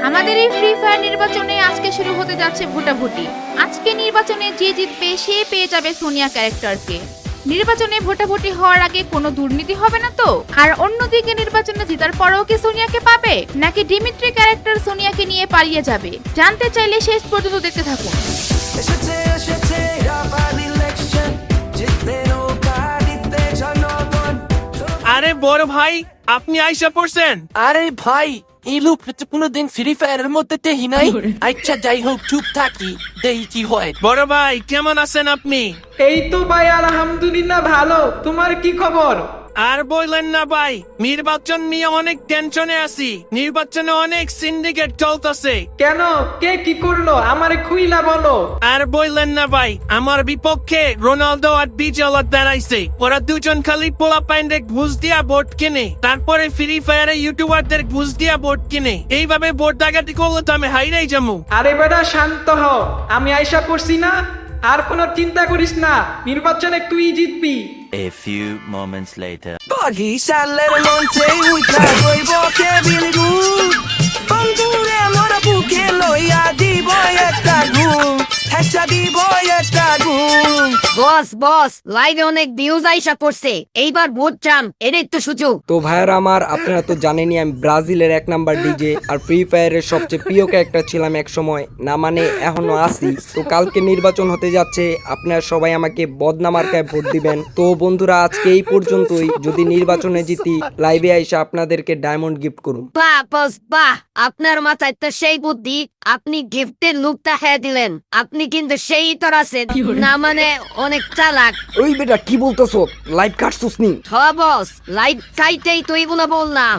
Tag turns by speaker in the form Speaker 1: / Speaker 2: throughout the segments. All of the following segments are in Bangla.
Speaker 1: আমাদের এই ফ্রি ফায়ার নির্বাচনে আজকে শুরু হতে যাচ্ছে ভোটাভুটি। আজকে নির্বাচনে যে জিতবে সে পেয়ে যাবে সোনিয়া ক্যারেক্টারকে। নির্বাচনে ভোটাভুটি হওয়ার আগে কোনো দুর্নীতি হবে না তো? আর অন্যদিকে নির্বাচনে জেতার পরেও কি সোনিয়াকে পাবে, নাকি ডিমিট্রি ক্যারেক্টার সোনিয়াকে নিয়ে পালিয়ে যাবে? জানতে চাইলে শেষ পর্যন্ত দেখতে থাকুন।
Speaker 2: আরে বড় ভাই, আপনি আইসা পড়ছেন?
Speaker 3: আরে ভাই, এই লোকটা তো কোনোদিন ফ্রি ফায়ারের মধ্যে দেখি নাই। আচ্ছা যাই হোক, চুপ থাকি, দেখি কি হয়।
Speaker 2: বড় ভাই কেমন আছেন আপনি?
Speaker 4: এই তো ভাই আলহামদুলিল্লাহ ভালো। তোমার কি খবর?
Speaker 2: আর বললেন না ভাই, নির্বাচন নিয়ে অনেক টেনশনে আছি। নির্বাচনে অনেক সিন্ডিকেট চলতেছে।
Speaker 4: কেন, কে কি করলো আমারে খুইলা বলো।
Speaker 2: আর বললেন না ভাই, আমার বিপক্ষে রোনালদো আর বিজল দাঁড়াইছে। ওরা দুজন খালি পোলা পাইন্ডে ঘুষ দিয়া ভোট কিনে, তারপরে ফ্রি ফায়ারে ইউটিউবারদের ঘুষ দিয়া ভোট কিনে। এইভাবে ভোট ডাকাতি করলে তো আমি হাইরাই যাবো।
Speaker 4: আরে বেটা শান্ত হ, আমি আইসা পড়ছি না। আর কোনো চিন্তা করিস না, নির্বাচনে তুই জিতবি।
Speaker 5: A few moments later.
Speaker 3: বরিশালের মঞ্চে উঠা হইব কেবিলগু, বন্ধুরে মোরা বুকে লইয়া দিব একটা ঘুম, হেসা দিব একটা ঘুম।
Speaker 6: বস লাইভে অনেক ভিউজ আইসা পড়ছে, এইবার ভোট চান, এটাই তো সুযোগ।
Speaker 7: তো ভাইয়ারা আমার, আপনারা তো জানেনই আমি ব্রাজিলের 1 নাম্বার ডিজে আর ফ্রি ফায়ারের সবচেয়ে প্রিয় ক্যারেক্টার ছিলাম এক সময়, না মানে এখনো আছি। তো কালকে নির্বাচন হতে যাচ্ছে, আপনারা সবাই আমাকে বদনা মার্কায় ভোট দিবেন। তো বন্ধুরা আজকে এই পর্যন্তই। যদি নির্বাচনে জিতি লাইভে আইসা আপনাদেরকে ডায়মন্ড গিফট করুন।
Speaker 6: বাহ বস বাহ, আপনার মাথায় তো সেই বুদ্ধি, আপনি গিফটের লুকটা হ্যাঁ দিলেন। আপনি কিন্তু সেই তোর আছেন, না মানে অনেক চালাক।
Speaker 7: ওই বেটা কি বলতেছো, লাইভ কাটছস নি?
Speaker 6: হ বস, লাইভ খাইতেই তুই বলে বললাম।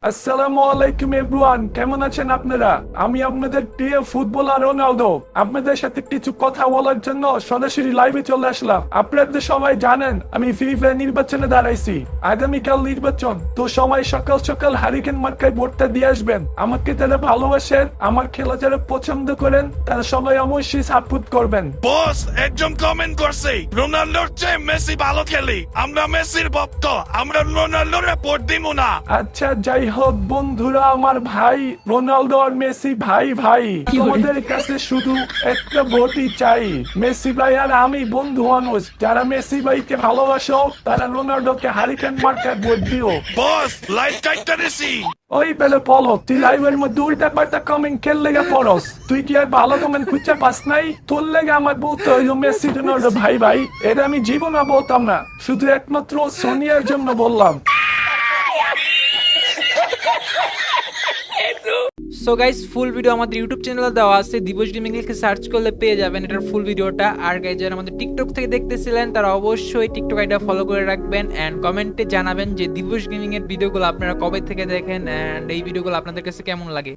Speaker 8: আসসালামু আলাইকুম এভরিওয়ান, কেমন আছেন আপনারা? আমি আপনাদের প্রিয় ফুটবলার রোনালদো। আপনাদের সাথে কিছু কথা বলার জন্য সরাসরি লাইভে চলে আসলাম। আপনারা তো সবাই জানেন আমি ফ্রি ফায়ার নির্বাচনে দাঁড়াইছি। আগামীকাল নির্বাচন, তো সবাই সকাল সকাল হারিকেন মার্কায় ভোটটা দিয়ে আসবেন। আমাকে যারা ভালোবাসেন, আমার খেলা যারা পছন্দ করেন, তারা সবাই অবশ্যই সাপোর্ট করবেন।
Speaker 2: বস একজন কমেন্ট করছে, রোনালদোর চেয়ে মেসি ভালো খেলি। আমরা মেসির ভক্ত, আমরা রোনালদোর ভোট দিব না।
Speaker 8: আচ্ছা যাই হোক বন্ধুরা, আমার ভাই রোনালদো আর মেসি ভাই ভাই, তোমাদের কাছে শুধু একটা ভোটই চাই। মেসি ভাই আর আমি বন্ধু মানুষ, যারা মেসি ভাইকে ভালোবাসো তারা রোনালদোকে হারিকেন মার্কায় ভোট দিও।
Speaker 2: বস লাইভ কাটটা দিছি।
Speaker 8: ওই বেলে বলো, তুই লাইভের মধ্যে উল্টা পাল্টা কমেন্ট কে লেগে পড়স? তুই কি আর ভালো কমেন্ট খুঁজে পাস নাই? তোর লেগে আমার বলতে হইলো মেসি রোনালদো ভাই ভাই, এটা আমি জীবনে বলতাম না, শুধু একমাত্র সোনিয়ার জন্য বললাম।
Speaker 9: সো গাইস, ফুল ভিডিও আমাদের ইউটিউব চ্যানেলে দেওয়া আছে, দিবস গেমিং লিখে সার্চ করলে পেয়ে যাবেন এটার ফুল ভিডিওটা। আর গাইস যারা আমাদের টিকটক থেকে দেখতেছিলেন তারা অবশ্যই টিকটক আইডিটা ফলো করে রাখবেন এন্ড কমেন্টে জানাবেন যে দিবস গেমিং এর ভিডিওগুলো আপনারা কবে থেকে দেখেন এন্ড এই ভিডিওগুলো আপনাদের কাছে কেমন লাগে।